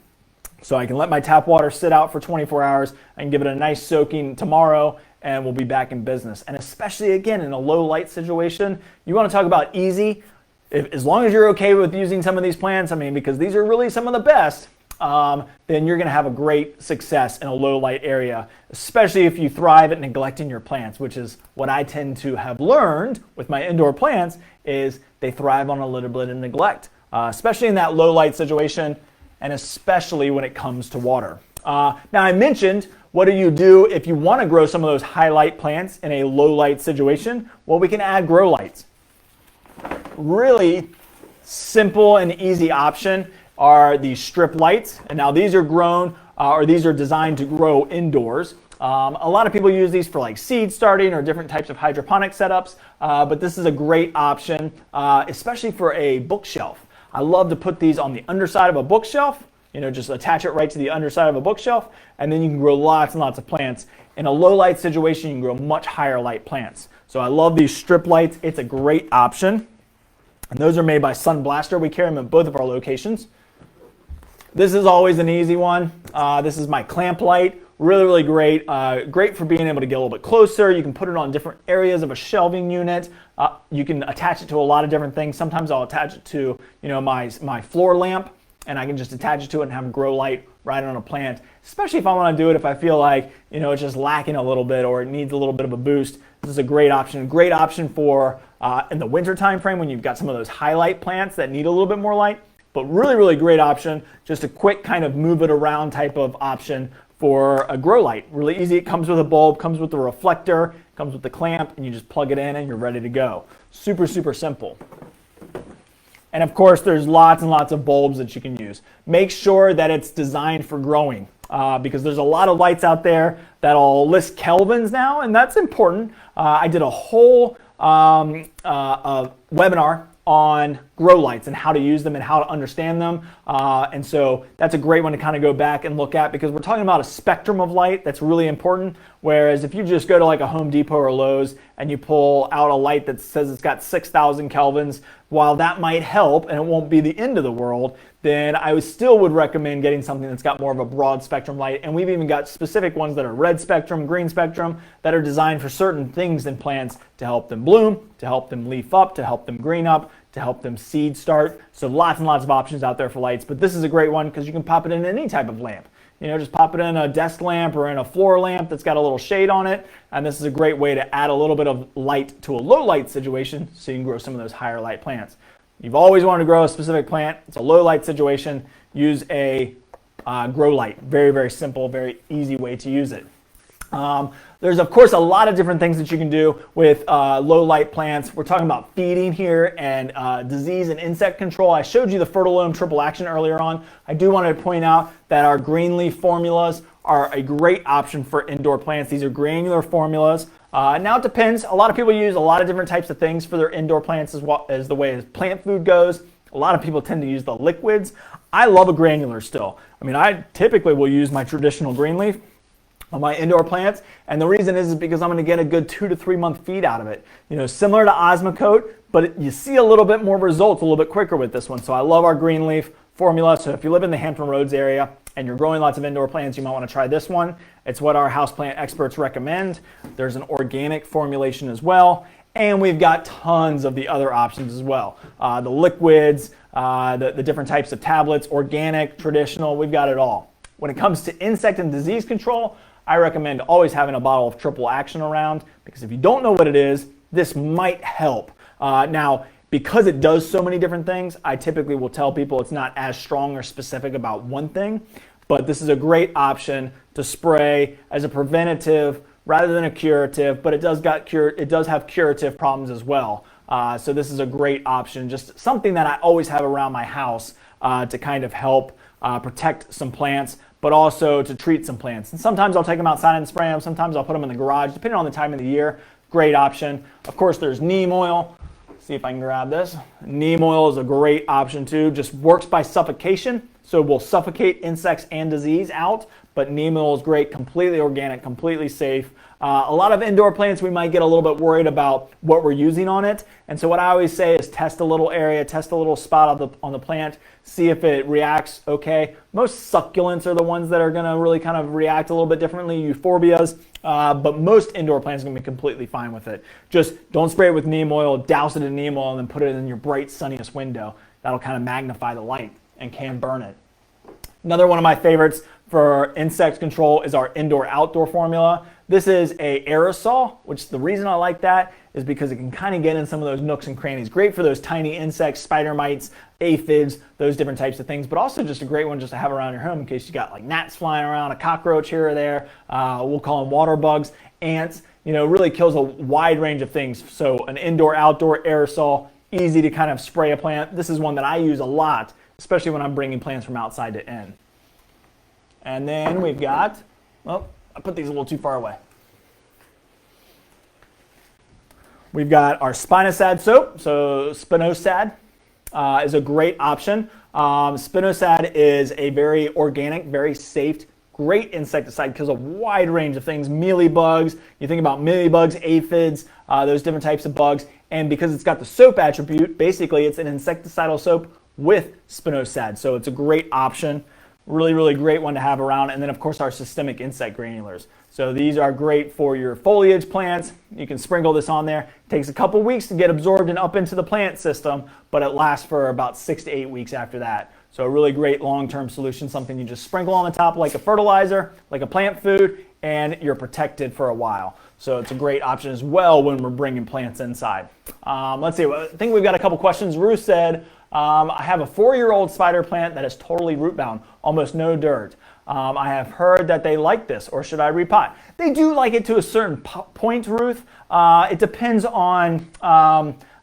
So I can let my tap water sit out for 24 hours and give it a nice soaking tomorrow, and we'll be back in business. And especially, again, in a low light situation, you want to talk about easy. As long as you're okay with using some of these plants, I mean, because these are really some of the best, then you're going to have a great success in a low light area, especially if you thrive at neglecting your plants, which is what I tend to have learned with my indoor plants, is they thrive on a little bit of neglect, especially in that low light situation, and especially when it comes to water. Now I mentioned, what do you do if you want to grow some of those highlight plants in a low light situation? Well, we can add grow lights. Really simple and easy option are these strip lights, and now these are grown or these are designed to grow indoors. A lot of people use these for like seed starting or different types of hydroponic setups, but this is a great option, especially for a bookshelf. I love to put these on the underside of a bookshelf, just attach it right to the underside of a bookshelf, and then you can grow lots and lots of plants. In a low light situation, you can grow much higher light plants. So I love these strip lights. It's a great option. And those are made by Sun Blaster. We carry them at both of our locations. This is always an easy one. This is my clamp light. Really, really great. Great for being able to get a little bit closer. You can put it on different areas of a shelving unit. You can attach it to a lot of different things. Sometimes I'll attach it to, my floor lamp, and I can just attach it to it and have a grow light right on a plant. Especially if I want to do it if I feel like, it's just lacking a little bit or it needs a little bit of a boost. This is a great option. Great option for in the winter time frame when you've got some of those highlight plants that need a little bit more light. But really, really great option. Just a quick kind of move it around type of option for a grow light. Really easy. It comes with a bulb, comes with the reflector, comes with the clamp, and you just plug it in and you're ready to go. Super, super simple. And of course, there's lots and lots of bulbs that you can use. Make sure that it's designed for growing because there's a lot of lights out there that'll list kelvins now, and that's important. I did a whole webinar on grow lights and how to use them and how to understand them. And so that's a great one to kind of go back and look at because we're talking about a spectrum of light that's really important. Whereas if you just go to like a Home Depot or Lowe's and you pull out a light that says it's got 6,000 kelvins, while that might help and it won't be the end of the world, then I still would recommend getting something that's got more of a broad spectrum light. And we've even got specific ones that are red spectrum, green spectrum, that are designed for certain things in plants to help them bloom, to help them leaf up, to help them green up, to help them seed start. So lots and lots of options out there for lights, but this is a great one because you can pop it in any type of lamp. Just pop it in a desk lamp or in a floor lamp that's got a little shade on it. And this is a great way to add a little bit of light to a low light situation so you can grow some of those higher light plants. You've always wanted to grow a specific plant. It's a low light situation. Use a grow light. Very, very simple, very easy way to use it. There's, of course, a lot of different things that you can do with low light plants. We're talking about feeding here and disease and insect control. I showed you the Philodendron triple action earlier on. I do want to point out that our green leaf formulas are a great option for indoor plants. These are granular formulas. Now it depends. A lot of people use a lot of different types of things for their indoor plants as well as the way plant food goes. A lot of people tend to use the liquids. I love a granular still. I mean, I typically will use my traditional green leaf on my indoor plants, and the reason is because I'm going to get a good 2 to 3 month feed out of it. You know, similar to Osmocote, but you see a little bit more results a little bit quicker with this one. So I love our green leaf formula. So if you live in the Hampton Roads area and you're growing lots of indoor plants, you might want to try this one. It's what our houseplant experts recommend. There's an organic formulation as well, and we've got tons of the other options as well. The liquids, the different types of tablets, organic, traditional, we've got it all. When it comes to insect and disease control, I recommend always having a bottle of triple action around, because if you don't know what it is, this might help. Now, because it does so many different things, I typically will tell people it's not as strong or specific about one thing, but this is a great option to spray as a preventative rather than a curative, but it does have curative problems as well. So this is a great option, just something that I always have around my house to kind of help protect some plants, but also to treat some plants. And sometimes I'll take them outside and spray them. Sometimes I'll put them in the garage, depending on the time of the year. Great option. Of course, there's neem oil. See if I can grab this. Neem oil is a great option too. Just works by suffocation, so we'll suffocate insects and disease out. But neem oil is great, completely organic, completely safe. A lot of indoor plants, we might get a little bit worried about what we're using on it. And so what I always say is test a little area, test a little spot on the plant, see if it reacts okay. Most succulents are the ones that are gonna really kind of react a little bit differently, euphorbias, but most indoor plants are gonna be completely fine with it. Just don't spray it with neem oil, douse it in neem oil, and then put it in your bright, sunniest window. That'll kind of magnify the light and can burn it. Another one of my favorites for insect control is our indoor-outdoor formula. This is a aerosol, which the reason I like that is because it can kind of get in some of those nooks and crannies. Great for those tiny insects, spider mites, aphids, those different types of things, but also just a great one just to have around your home in case you got like gnats flying around, a cockroach here or there. We'll call them water bugs, ants. You know, really kills a wide range of things. So an indoor-outdoor aerosol, easy to kind of spray a plant. This is one that I use a lot, especially when I'm bringing plants from outside to in. And then we've got, well, I put these a little too far away. We've got our spinosad soap. So spinosad is a great option. Spinosad is a very organic, very safe, great insecticide, kills a wide range of things. Mealybugs, you think about mealybugs, aphids, those different types of bugs. And because it's got the soap attribute, basically it's an insecticidal soap with spinosad. So it's a great option. Really, really great one to have around. And then, of course, our systemic insect granulars. So these are great for your foliage plants. You can sprinkle this on there. It takes a couple weeks to get absorbed and up into the plant system, but it lasts for about 6 to 8 weeks after that. So a really great long-term solution, something you just sprinkle on the top like a fertilizer, like a plant food, and you're protected for a while. So it's a great option as well when we're bringing plants inside. Let's see, I think we've got a couple questions. Ruth said, I have a 4-year-old spider plant that is totally root bound, almost no dirt. I have heard that they like this, or should I repot? They do like it to a certain point, Ruth. It depends on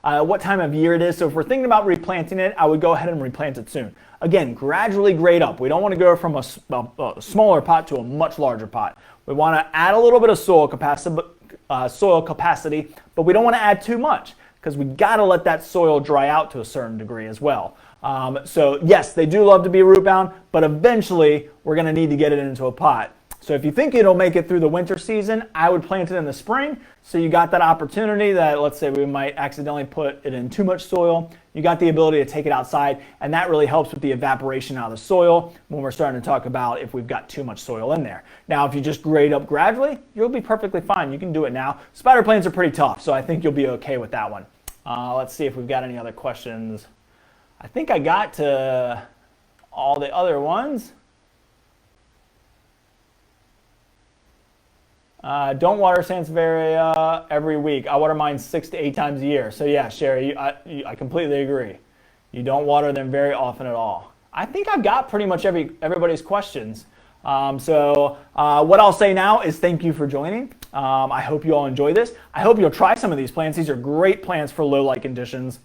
what time of year it is. So if we're thinking about replanting it, I would go ahead and replant it soon. Again, gradually grade up. We don't want to go from a smaller pot to a much larger pot. We want to add a little bit of soil capacity, but we don't want to add too much, because we got to let that soil dry out to a certain degree as well. So yes, they do love to be root bound, but eventually we're going to need to get it into a pot. So if you think it'll make it through the winter season, I would plant it in the spring. So you got that opportunity that, let's say we might accidentally put it in too much soil. You got the ability to take it outside, and that really helps with the evaporation out of the soil when we're starting to talk about if we've got too much soil in there. Now, if you just grade up gradually, you'll be perfectly fine. You can do it now. Spider plants are pretty tough, so I think you'll be okay with that one. Let's see if we've got any other questions. I think I got to all the other ones. Don't water Sansevieria every week. I water mine 6 to 8 times a year. So yeah, Sherry, I completely agree. You don't water them very often at all. I think I've got pretty much everybody's questions. So what I'll say now is thank you for joining. I hope you all enjoy this. I hope you'll try some of these plants. These are great plants for low light conditions.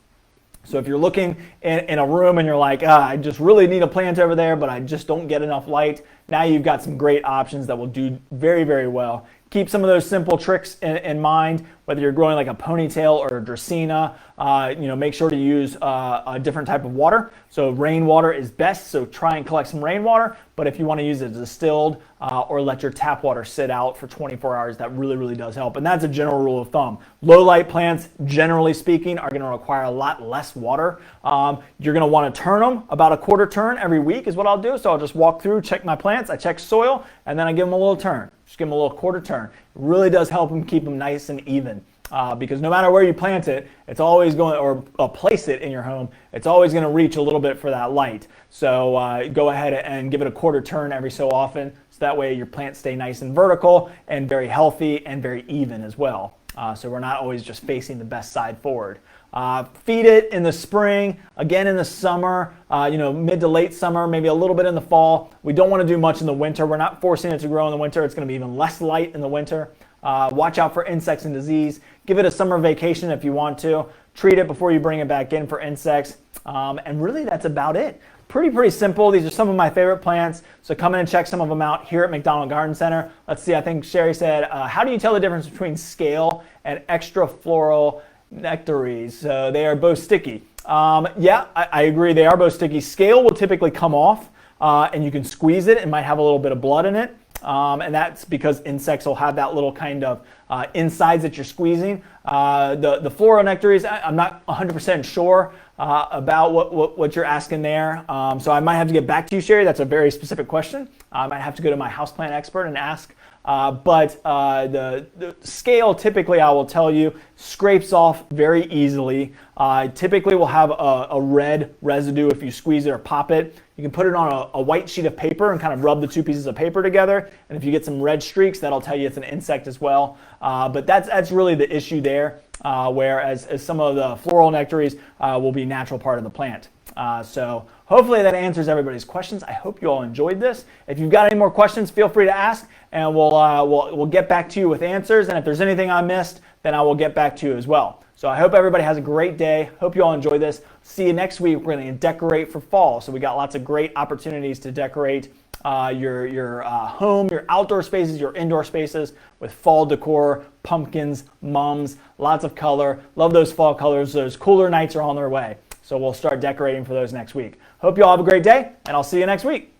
So if you're looking in a room and you're like, I just really need a plant over there, but I just don't get enough light, now you've got some great options that will do very, very well. Keep some of those simple tricks in mind, whether you're growing like a ponytail or a Dracaena. Make sure to use a different type of water. So rainwater is best, so try and collect some rainwater. But if you want to use it distilled or let your tap water sit out for 24 hours, that really, really does help. And that's a general rule of thumb. Low light plants, generally speaking, are going to require a lot less water. You're going to want to turn them about a quarter turn every week is what I'll do. So I'll just walk through, check my plants, I check soil, and then I give them a little turn. Just give them a little quarter turn. It really does help them keep them nice and even. Because no matter where you plant it, it's always going, or place it in your home, it's always going to reach a little bit for that light. So go ahead and give it a quarter turn every so often, so that way your plants stay nice and vertical and very healthy and very even as well. So we're not always just facing the best side forward. Feed it in the spring, again in the summer, mid to late summer, maybe a little bit in the fall. We don't want to do much in the winter. We're not forcing it to grow in the winter. It's going to be even less light in the winter. Watch out for insects and disease. Give it a summer vacation if you want to. Treat it before you bring it back in for insects. And really that's about it. Pretty simple. These are some of my favorite plants. So come in and check some of them out here at McDonald Garden Center. Let's see, I think Sherry said, how do you tell the difference between scale and extra floral nectaries? So they are both sticky. Yeah, I agree. They are both sticky. Scale will typically come off and you can squeeze it. It might have a little bit of blood in it. And that's because insects will have that little kind of insides that you're squeezing. The floral nectaries, I'm not 100% sure about what you're asking there. So I might have to get back to you, Sherry. That's a very specific question. I might have to go to my houseplant expert and ask. But the scale, typically, I will tell you, scrapes off very easily. Typically, will have a red residue if you squeeze it or pop it. You can put it on a white sheet of paper and kind of rub the two pieces of paper together. And if you get some red streaks, that'll tell you it's an insect as well. But that's really the issue there, whereas some of the floral nectaries will be a natural part of the plant. So hopefully that answers everybody's questions. I hope you all enjoyed this. If you've got any more questions, feel free to ask, and we'll get back to you with answers. And if there's anything I missed, then I will get back to you as well. So I hope everybody has a great day. Hope you all enjoy this. See you next week. We're going to decorate for fall. So we got lots of great opportunities to decorate your home, your outdoor spaces, your indoor spaces with fall decor, pumpkins, mums, lots of color. Love those fall colors. Those cooler nights are on their way. So we'll start decorating for those next week. Hope you all have a great day, and I'll see you next week.